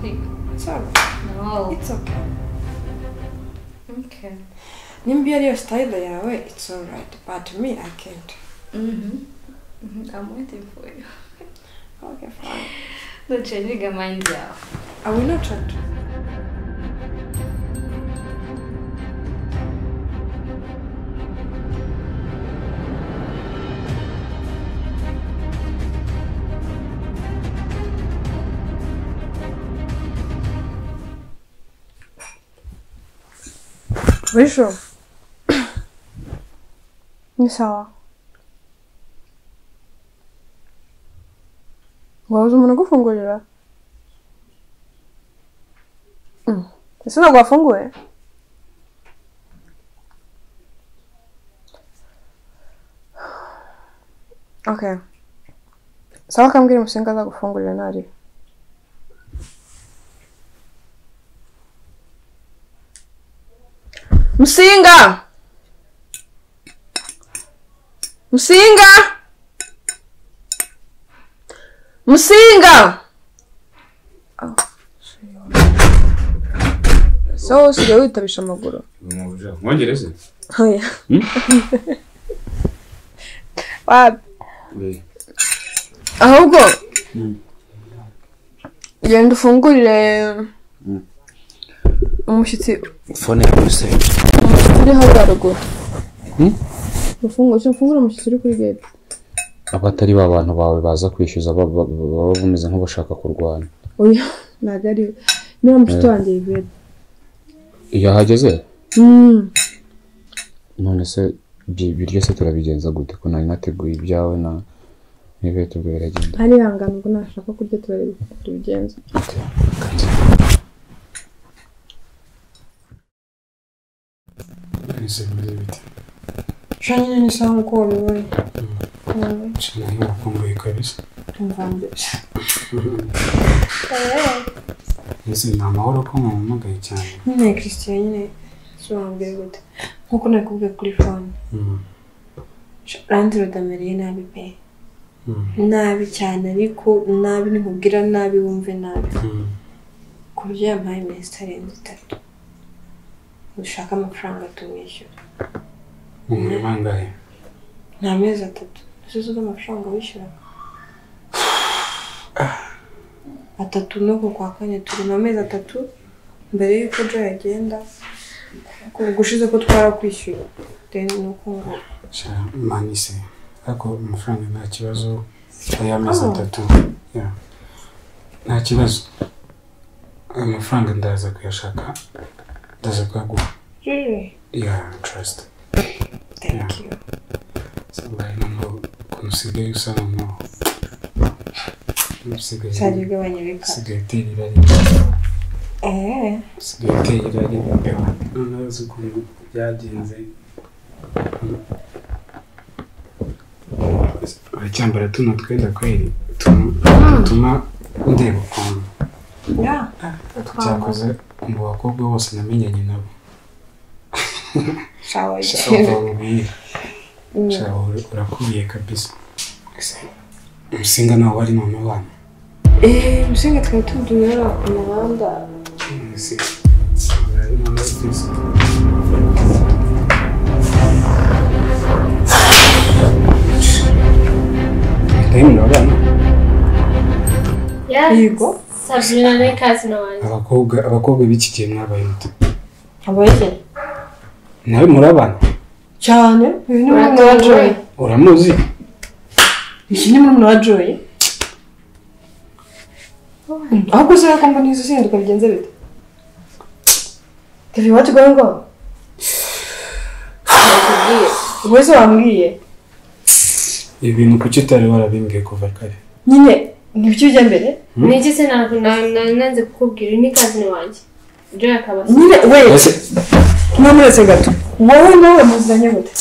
It's okay. No. It's okay. Okay. Nimbi ariyo style yawe, it's alright. But me, I can't. I'm waiting for you. Okay, fine. Don't change your mind now. I will not change. Вышел? Не сала. Wabuze umuntu gufungurira? Ese ntabwo wafunguye? Okay. Sawa kambwira Musinga aza gufungurira nari. Musinga! Musinga! Musinga! Oh, so usigaye witabisha amaguru. Mwongereze? Oya. Wapi? Ahubwo genda ufungurire umushyitsi. Phone yawe se. Umushyitsi uri hariya ruguru. Ufungura umushyitsi uri kuri gate. Abatari abantu bawe baza kwishyuza baba bumeze nk'abashaka kurwana. Oya, ntabwo ari niba mushito wanjye Yvette. Iyo hageze? None se biryo se turabigenza gute ko nari nateguye ibyawe na Yvette ubwo biragenda. Ari hangana ngo nashaka kurya turabigenza. Okay. Ese bite? Shanye ni sawa ko bibaye. Chana hiyo kumbe kabisa. Mvambe. Ese ni amahoro ko mumagaye cyane. Ni Christian nyine swambe gute. Nkuko nakubwiye kuri phone. Randi rodameriye nabi pe. Nabi cyane ariko nabi nkubwira nabi wumve nabi. Kurya yampaye iminsi itarenze 3. Ushaka amafaranga tumwishyura. Ni bangahe? Ni amezi 3. Ese amafaranga wishyura? 3 nuko kwa kanya turi mu mezi 3 mbere yuko jo yagenda gushize ko twara kwishyura. Then nuko ngo manise ako amafaranga nta kibazo y'amezi 3. Yeah. Nta kibazo. Amafaranga ndaza kuyashaka. Ndaza kuyaguha. Really? Yeah, trust. Thank you. So no consider some no. Saje gabanyirika. Sigareteri rari. Sigareteri rari. None zukungu byagenze. Acyambara tuno twenda kweri. Tuma ndeba ukuntu. Yeah. Cyakoze mu bakobwa bose namenyanye nabo. Shawa. Shawa urakubiye kabisa. Musinga nawe ari mama wana. Musinga twari tudunyara ku muhanda. Si. Ari mama twese. Ndayimura abana. Yego. Sabrina ne kazi na wanjye. Abakobwa b'iki gihe mwabaye muto. Abaye. Nawe murabana. Cyane. Uyu ni mwana wa Joy. Uramuzi? Iki ni mwana wa Joy. Ahubwo se ko mbona izo sinduka bigenze bite? Turi wati gongo. Wese wambwiye. Ibintu kuki utari warabimbwiye kuva kare. Nyine nibyo ujya mbere? Niki se nanze kukubwira ni kazi na wanjye. Joy akabasa. Nyine we. Namuretse gato. Wowe nawe muziranye gute?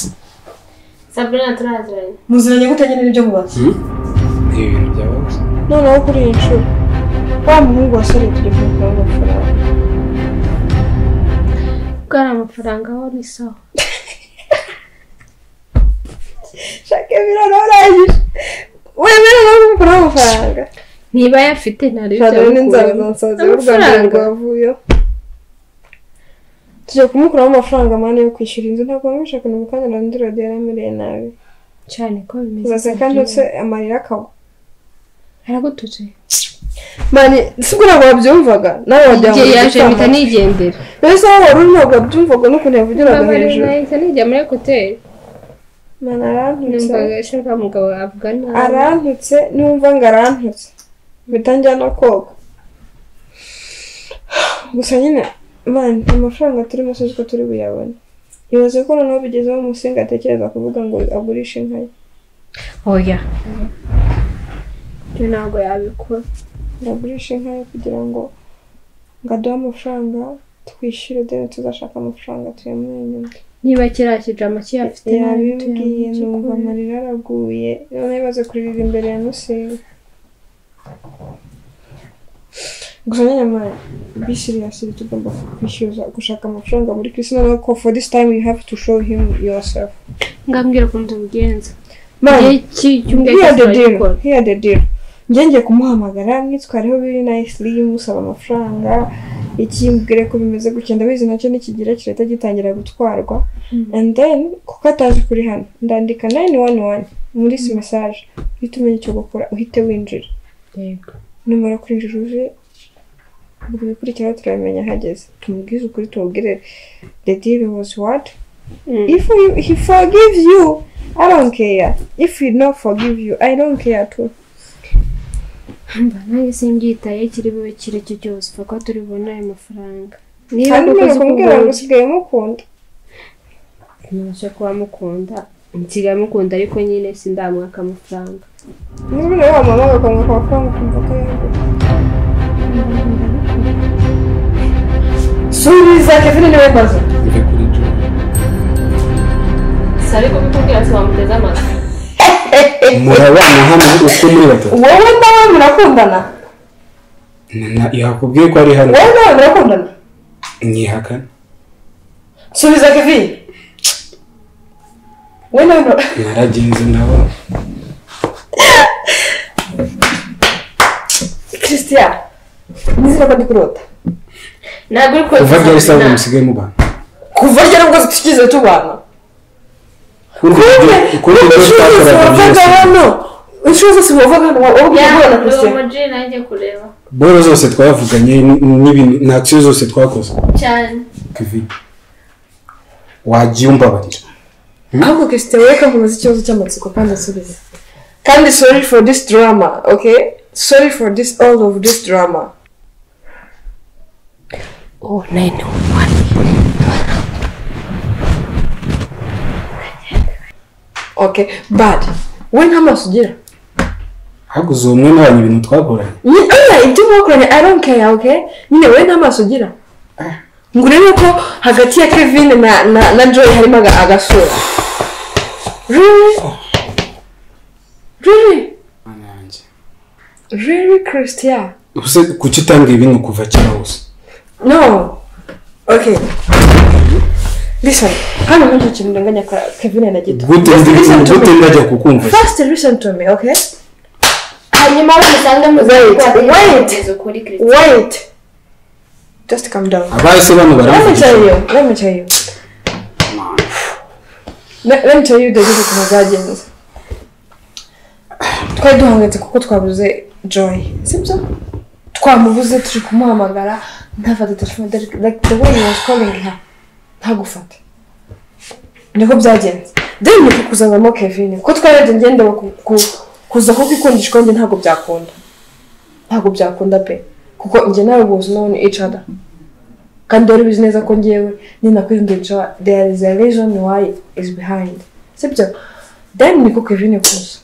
Sabrina turaziranye. Muziranye gute nyine nibyo mubaza? Ibintu byabaye. Noneho kuri iyi nshuro wa muhungu wasore tujya kumugura amafaranga. Bwari amafaranga aho ni sawa. Shaka birarangije. Wemera no kumugura amafaranga. niba yafite ntari Shadari n'inzara zansaze y'Urwanda rwavuye. Tujya kumukuraho amafaranga mane yo kwishyura inzu ntabwo bamwishaka no mukanya randira yaramereye nabi. Cyane ko bimeze. Basa kandi se amarira akagwa. Haragututse. Mani sigura babyumvaga nawe wajya ngo yaje mpita nigendera. Ese aho wari ntabwo babyumvaga no kuntu yavugiraga hejuru. Nahise nijya muri hoteli. Mana arantutse. Numvaga shaka mugabo avuga nabi. Arantutse numva ngo arantutse. Bitanjyana koga. Gusa nyine man amafaranga turi musozi ko turi buyabone. Yibaze ko noneho bigezeho Musinga atekereza kuvuga ngo agurisha inka ye. Oya. Ntabwo yabikora. Agurisha inka ye kugira ngo ngaduhe amafaranga twishyure deni tuzashaka amafaranga tuyamwenyuye. Niba kirashijama cyafite yabibwiye numva amarira araguye none bibaze kuririra imbere ya Musinga. Gusa nyama bisiri yasiri tugomba kwishyuza gushaka amafaranga muri Kristina no ko for this time you have to show him yourself. Ngambwira ko ndubigenza. Here the deal. Ngiye kumuhamagara mwitwareho biri nicely musaba amafaranga ikimbwire ko bimeze gukenda bizi nacyo nikigira kireta gitangira gutwarwa and then kuko atazi kuri hano ndandika 911 muri si message bitumenye cyo gukora uhite winjira. Yego. Numara kwinjira uje ubwo bikurikira turamenye hageze tumubwize ukuri tubwire the deal was what if he forgives you I don't care if he not forgive you I don't care too. Mbana simbyitaye kiri bube kire cyo cyose fako turi bona ayo mafaranga. Niba kumbwira ngo usigaye mukunda. Nje kwa mukunda. Nsigaye mukunda ariko nyine sindamwaka amafaranga. Niba rero mama bakamwa kwa kwanga kumva ko yago. Subiza Kevin niwe bazo. Ive kuri jo. Sari ko bikubwira se wamuteza amaso. Murabana hano uko muri batatu. Wowe nawe murakundana? Yakubwiye ko ari hano. Wowe nawe murakundana? Nyihakana. Subiza Kevin. Wowe nawe naragenze ndabo. Christian. Nizira ko ndikurota. Ntabwo uri ko kuva ryari sawa musigaye mu bana. Kuva ryari ubwo tukize tubana. Kuko Inshuza si muvuga hano ubwibona Christian. Umuji nanjye kureba. Boro zose twavuganye n'ibintu n'action zose twakoze. Cyane. Kevin. Wajyumba barira. Ahubwo Christian weka kumaza ikibazo cy'amatsiko kandi asubiza. Kandi sorry for this drama, okay? Sorry for this all of this drama. Oh, 911. Okay, bad. When hamas ugira? Haguze umwe n'abantu ibintu twakoranye. Ibyo mwakoranye I don't care, okay? Nyine when hamas ugira? Ngurebe ko hagati ya Kevin na Joy harimo agasura. Really? Really? Ananje. Really Christian? Use kuki utanga ibintu kuva cyera hose? No. Okay. Listen, hano nje kimndanganya Kevin na Gito. Gute ndajya kukumva. First listen to me, okay? Hanyuma bamusanga mu Wait. Just calm down. Abase bano Let me tell you. Let me tell you the reason kumazagenza. Twari duhangetse kuko twabuze Joy. Sibyo? Twamubuze turi kumuhamagara ntafata telefone like the way he was calling her. Ntagufata. Niko byagenze. Then nikuzangamo Kevin. Ko twaraje ngende kuza ko kwikundishwa nge ntago byakunda. Ntago byakunda pe. Kuko nge nawe was known each other. Kandi dore bizineza ko ngewe ninakwindinja there is a reason why is behind. Sibyo? Then niko Kevin kuza.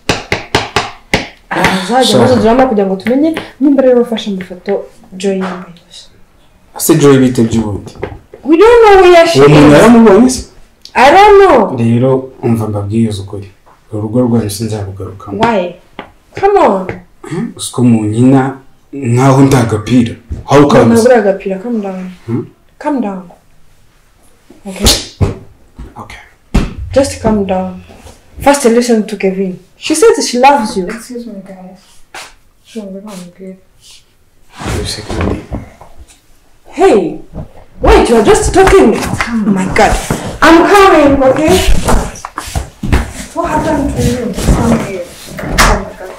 Azaje maze drama kugira ngo tumenye nimba rero bafashe amafoto Joy yambaye. Ase Joy bite byubundi. We don't know where she is. I don't know. Rero umva mbabwiyezo ukuri. Urugo rwanyu sinzabugarukamo. Why? Come on. Usko mu nyina nkaho ndagapira. How comes? Ntabwo agapira, calm down. Calm down. Okay? Okay. Just calm down. First listen to Kevin. She says she loves you. Excuse me guys. Hey, wait, you are just talking. Oh my God, I'm coming, okay? What happened to you? Come here. Oh my God.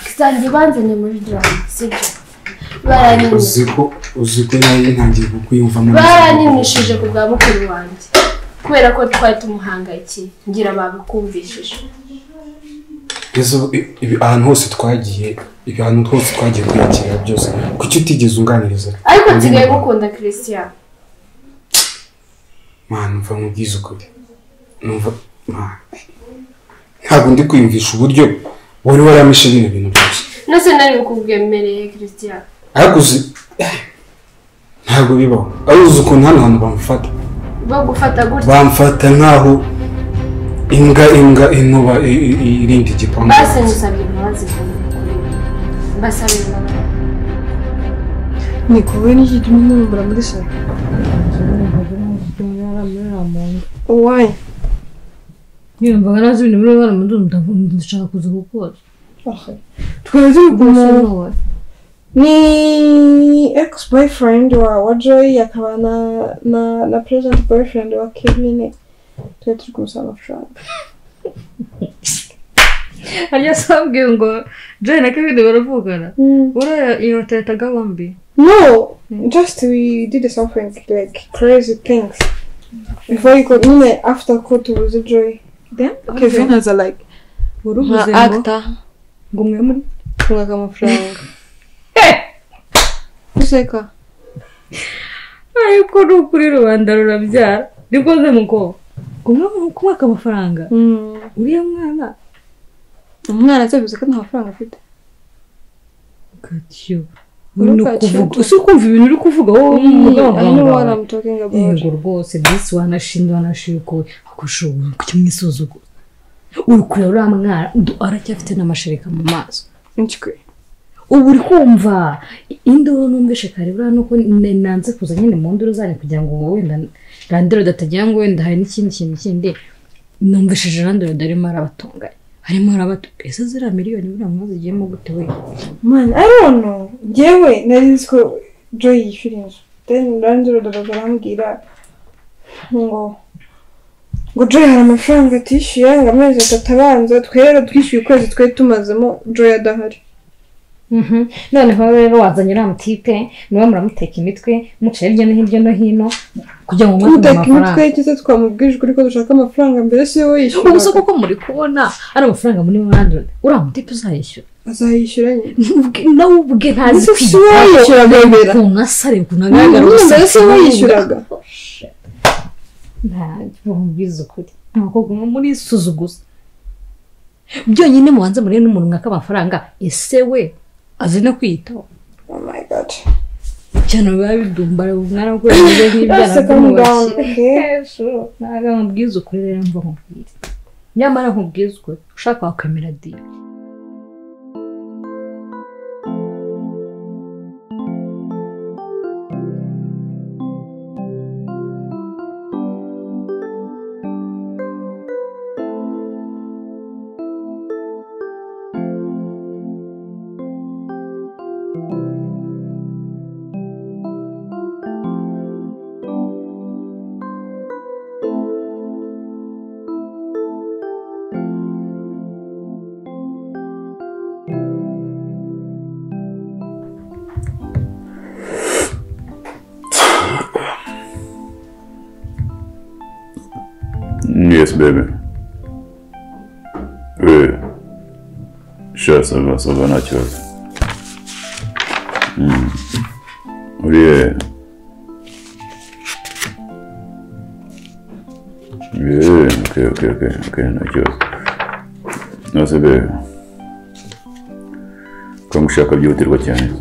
Kisange banzanye muri drama, sibyo? Uziko nayo ntangiye kukwiyumvamo. Baranyimishije ku bwa mukuru wanjye. Kubera ko twari tumuhangayikiye, ngira babikumvishije. Yezo ahantu hose twagiye kwiyakira byose. Kuki utigeze unganiriza? Ariko nsigaye gukunda Christian. Mana mva mubwiza ukuri. Numva ntabwo ndi kwiyumvisha uburyo wari waramishe bino bintu byose. Nase nari bukubwemereye Christian. Ariko ntabwo bibaho. Aruzi ukuntu hano hantu bamufata. Bagufata gutya. Bamfata nkaho imbwa intuba irindi gipangu. Base nisabye imbabazi kuri. Basabye imbabazi. Ni kuwe n'iki tumumura muri salo. Why? Yumva garazi ibintu biri bara mu ndashaka kuza gukora. Twese umuntu ni ex-boyfriend wa Joy akaba na present boyfriend wa Kevin. Turi kumusaba amafaranga. Hariya sabwe ngo Joy na Kevin baravugana. Ura iyo tetaga bombi. No, just we did something like crazy things. Before you could after court was a Joy. Then Kevin has a like actor. Ngo mwe muri kunga amafaranga. Useka. Ariko rukuri rubanda rurabyara. Rikoze muko. Kumwaka amafaranga. Uriya mwana azabize ko nta mafaranga afite. Gatyo. Usukumva ibintu uri kuvuga wowe umugabo wawe. I know what I'm talking about. Yego rwose this wanashiko akushubu kucyumwisuzuko. Uri kure uriya mwana aracyafite n'amashereka mu maso. Inchikwe. Ubu uri kumva induru numvishe kare buriya nuko nanze kuza nyine mu nduru zane kugira ngo wenda randero datagira ngo wenda hari n'ikindi kintu kindi numvishije randero darimo arabatunganya. Harimo ese zira miliyoni buriya mwazi giyemo gute we? Man, I don't know. Jewe nari ko Joy yishyurinje. Then randero darambwira ngo Joy hari amafaranga atishyuye ngo amezi atatabanza twera twishyuye ukwezi twe tumazemo Joy adahari. Noneho rero wazanye uriya mutipe niwe muramuteka imitwe mucaye hirya no hino kugira ngo mwumve amafaranga. Muteka imitwe cyose twamubwijwe ariko dushaka amafaranga mbere si wowe yishyura. Ubu se koko muri kubona ari amafaranga muri 100 uriya mutipe uzayishyura. Azayishyura nawe ubwe ntazi kwishyura bemera. Kunasare kunagaragara mbere si wowe yishyuraga. Ntabwo mbizi ukuri. Ntabwo muri suzuguza. Byonyine mubanze muri n'umuntu mwaka amafaranga ese we azina kwitaho. Oh my God. Cyane babidumbara umwana ko yagize nk'ibyana by'umubashyi. Naga mubwiza ukuri rero mva nkubwire. Nyamara nkubwiza ukuri ushaka wakwemera diyo. Yes, baby. Sure, ça va naturel. Oui. Ok, naturel. Non, c'est baby. Comme ushaka byihutirwa cyane.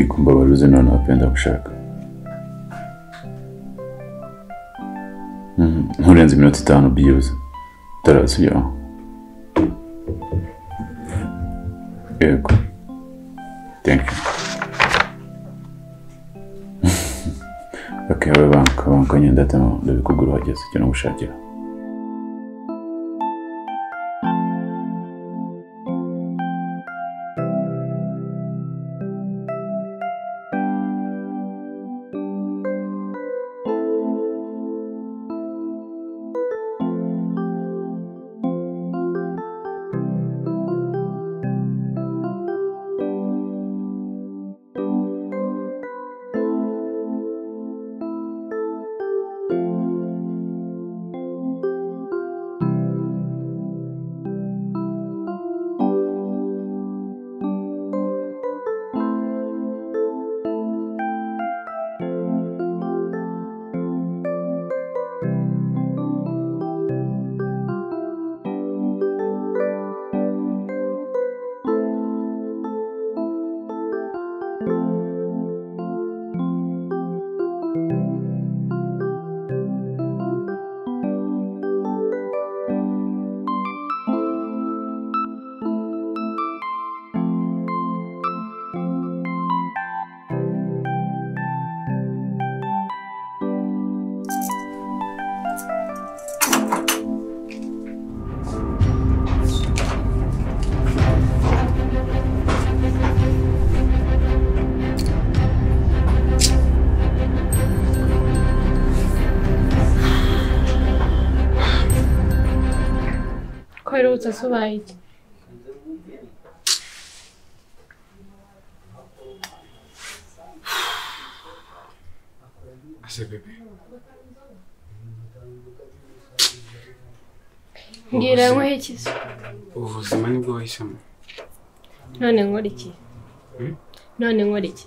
Kumbabaruze none apenda gushaka. Nturenze iminota 5 byibuze utarasubiraho. Yego. Thank you. Okay, banka nyenda tano ndabikugura wageze cyo no gushakira. gusa subaye iki ase bebe ngira nkwekiza ubuzima nibwo wahisemo none nkora iki none nkora iki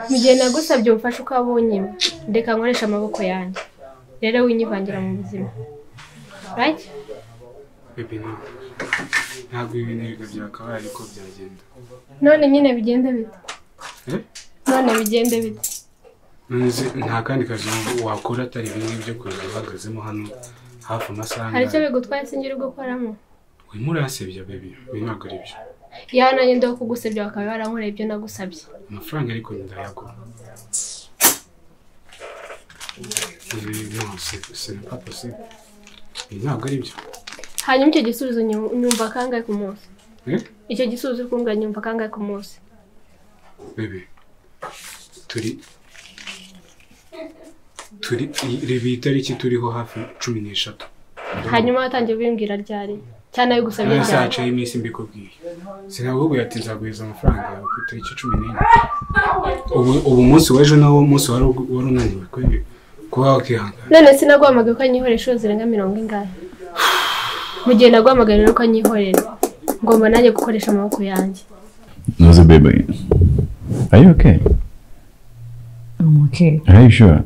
mugihe nagusabye umfashe uko abonye ndeka nkoresha amaboko yanjye rero winyivangira mu buzima right bebe ntabwo ibintu biga byakabaye ariko byagenda none nyine bigende bite none bigende bite nta kandi kazi wakora atari bimwe byo kuza uhagazemo hano hafi amasaha hari icyo bigutwaye singira gukoramo urimo urasebya bebe ntabwo ari byo yawe nanjye ndo kugusebya bakaba barankoreye ibyo nagusabye amafaranga ariko ndayagura pas possible ntabwo ari byo hanyuma icyo gisubizo nyumva kangahe ku munsi icyo gisubizo kumbwa nyumva kangahe ku munsi bebe turi reba itariki turiho hafi 13 hanyuma watangiye kubimbwira ryari cyane bigusabye ryari saca iminsi mbikubwiye sinabwo yati nzaguheza amafaranga yawe ku itariki 14 ubu munsi w'ejo nawo munsi wari unaniwe kuba wakihangana none sinaguhamagaye ko anyihorera inshuro zirenga 40 mu gihe naguhamagaye rero ko anyihorera ngomba nanjye gukoresha amaboko yanjye Noze baby, are you okay? I'm okay. Are you sure?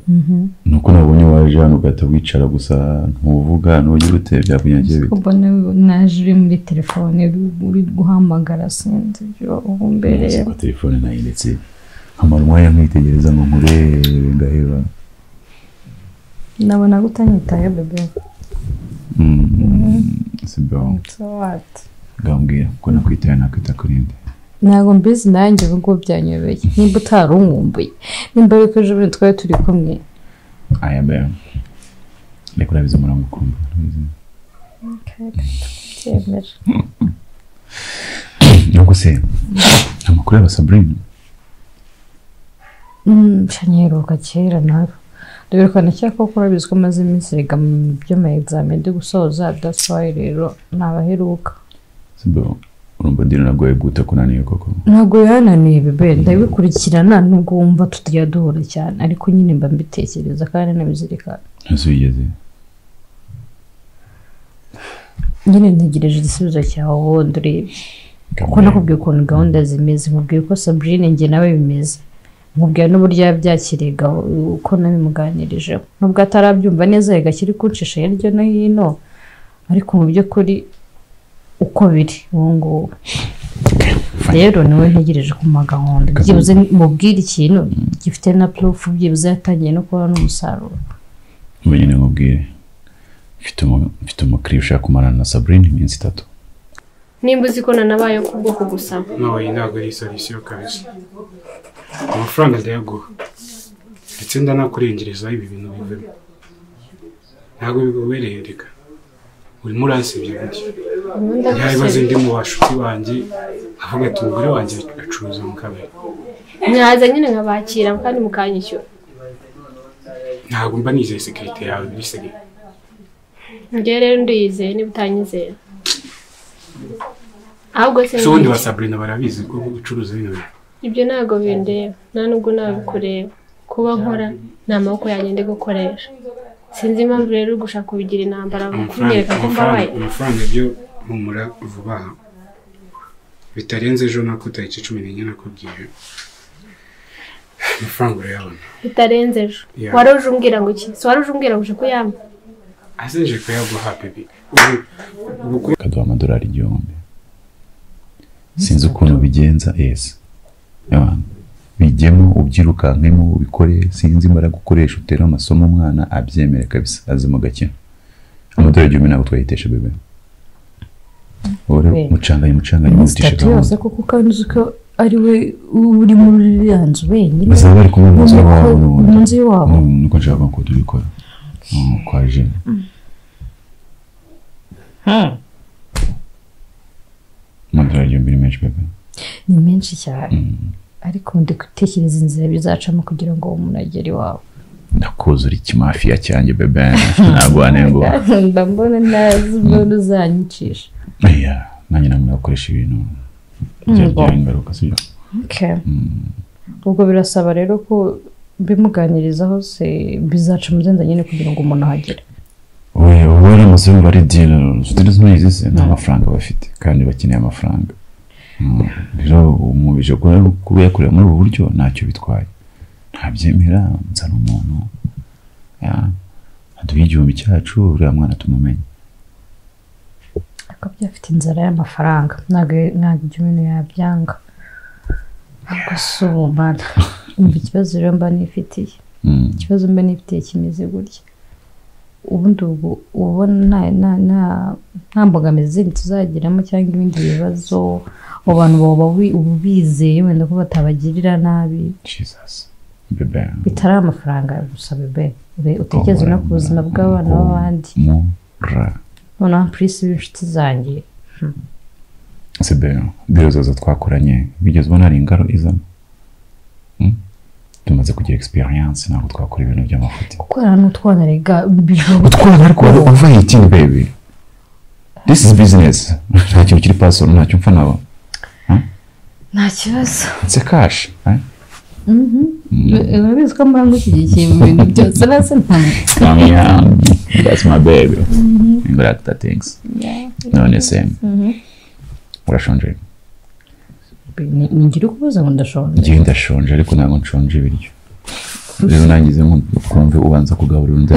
Nuko nabonye waje hano ugahita wicara gusa ntuvuga n'uburyo gute byakunyagiye bite? Ubona naje muri telefone uri guhamagara sinzi byo ubumbereye. Ko telefone nayo ndetse amarwa yankitegereza ngo nkurebe ngaheba. Nabona gutanyitaye bebe. C'est bon. So what? Gambwira ko nakwitaye nakwita kurinde. Ntago mbizi nanjye ubwo byanyobeye nimba utarumwumbuye nimba ariko ejo bundi twari turi kumwe aya be reka urabizi muramukunda cyemeje nuko se amakuru ya Sabrina shanyeruka kera nawe Duheruka cyako kurabizi ko maze iminsi rega mu byo ma examen de gusoza that's why rero nabaheruka Sibo urumva ndino nagoye gute kunaniye koko Nago yananiye bebe ndabikurikirana nubwo wumva tutajya duhura cyane ariko nyine mba mbitekereza kandi nabizirikana Ntuzigeze Nyine ntegereje igisubizo cyawe ndurebe kuko nakubwiye ukuntu gahunda zimeze nkubwiye ko Sabrina nge nawe bimeze nkubwiye n'uburyo yabyakirega uko nabimuganirije nubwo atarabyumva neza yagakiri kuncisha hirya no hino ariko mu by'ukuri uko biri ngo rero niwe ntegereje ku magahunda byibuze mubwira ikintu gifite na proof byibuze yatangiye no kubona umusaruro Mwenye nkubwiye mfite umukiriya ushaka kumarana na Sabrina iminsi 3 nimba uzi ko nanabaye kubwo kugusaba nawe ntabwo ari solution kabisa amafaranga ndayaguha ndetse ndanakurengereza ibi bintu bivemo ntabwo bigubereye reka urimo uransebye gutya yabibaze ndi mu bashuti banjye avuga ati umugore wanjye acuruza mu kabari nyaza nyine nkabakira kandi mukanyishyura ntabwo mba nizeye security yawe bisege njye rero ndizeye niba utanyizera ahubwo se ubundi ba Sabrina barabizi ko ucuruza ibintu ibyo ntabwo bindeba nta nubwo nabikureba kuba nkora nta maboko yanjye ndi gukoresha sinzi impamvu rero gushaka kubigira intambara kunyereka ko mbabaye amafaranga byo mumura vuba bitarenze ejo nako tariki 14 nakubwiye amafaranga urayabona bitarenze ejo waruje umbwira ngo iki waruje umbwira ngo ko yamba aseje ko yaguha baby kaduha amadolari 1000 sinzi ukuntu bigenza Imana bijyemo ubyirukankemo ubikore sinzi mbara gukoresha utera amasomo umwana abyemere kabisa azimo gakino amadolari 1000 ntabwo twayitesha bebe ore mucanganye mutisha yose kuko kandi uzuko ari we uri muri yanzu wenyine bazaba bari kumwe munzi wabo nuko nshaka ko tubikora kwaje amadolari 1000 ni menshi bebe ni menshi cyane ariko ndi gutekereza inzira bizacamo kugira ngo umuntu agere iwawe ndakuzura ikimafiya cyanjye bebe nagwane ngo ndambona nazi umuntu uzanyicisha nanjye namwe nakoresha ibintu byagira ingaruka sibyo. Okay. Ubwo birasaba rero ko bimuganirizaho se bizaca muzenza nyine kugira ngo umuntu ahagere. Wowe n'umusore bari deal students n'izi se nta mafaranga bafite kandi bakeneye amafaranga. Rero umubije kuba yakorera muri ubu buryo ntacyo bitwaye. Ntabyemera nzana umuntu aduha igihumbi cyacu uriya mwana tumumenye. Akaba afite inzara y'amafaranga ntabwo ibintu yabyanga. Gusubana umva ikibazo rero mba nifitiye ikibazo mba nifitiye kimeze gutya ubundi ubona nta mbogamizi zindi tuzagiramo cyangwa ibindi bibazo abantu baba bizeye wenda ko batabagirira nabi bitari amafaranga gusa bebe utekereze no ku buzima bw'abana b'abandi noneho purisi b'inshuti zanjye Sebe biro zozo twakoranye bigeze ubona ari ingaro izamo tumaze kugira experience ntabwo twakora ibintu by'amafuti kuko n'utwana rega utwana ariko overeating baby this is business nta kintu kiri personal ntacyo mfa nabo nta kibazo it's a cash urabizi ko mbanga ushyigikiye mu bintu byose nase that's my baby like that things none same urashonje ngira kubuza ngo ndashonje ngiye ndashonje ariko ntabwo nshonje ibiryo rero nangize kumve ubanza kugaburira undi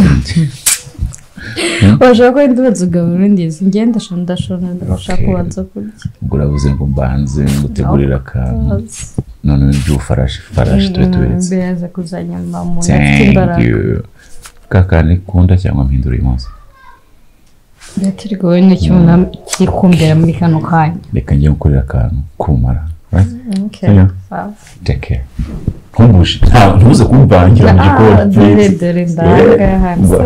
washaka ko ndubaza ugaburira undi ngiye ndashonje ndashaka kubanza kurya ubwo urabuze ngo mbanze ngutegurira akantu none njye farashi tuberetse beza kuzanya mu afite imbaraga kakane kunda cyangwa mpindura uyu munsi Yatirgoye n'icyuma kikumbera muri kano kanya. Reka njye gukorera akantu kumara. Okay. Take care. Kumbushe. Ntuze kumbangira mu gikoni. Dore ndanga hanze.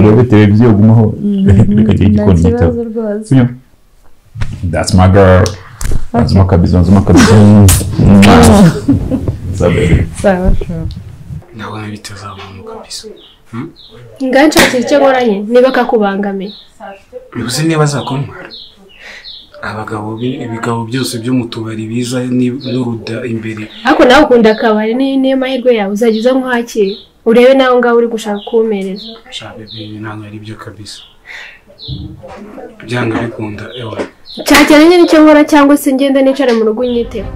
Rebe televiziyo gumaho. Reka njye igikoni gito. That's my girl. That's my kabizo. Sawa. Ndabona bitazamuka kabisa. Nganshakira icyo nkoranye niba kakubangamiye. Uzi niba zakontwara. Ibigabo byose byo mu tubari biza n'uruda imbere. Ariko nawe ukunda akabari niyo mahirwe yawe uzagiza nkwakire. Urebe nawe ngaho uri gushaka kumereza. Shabe bibi ntabwo ari byo kabisa. Byanga bikunda ewa. Cyane nicyo nkora cyangwa se ngenda nicara mu rugo nyiteko.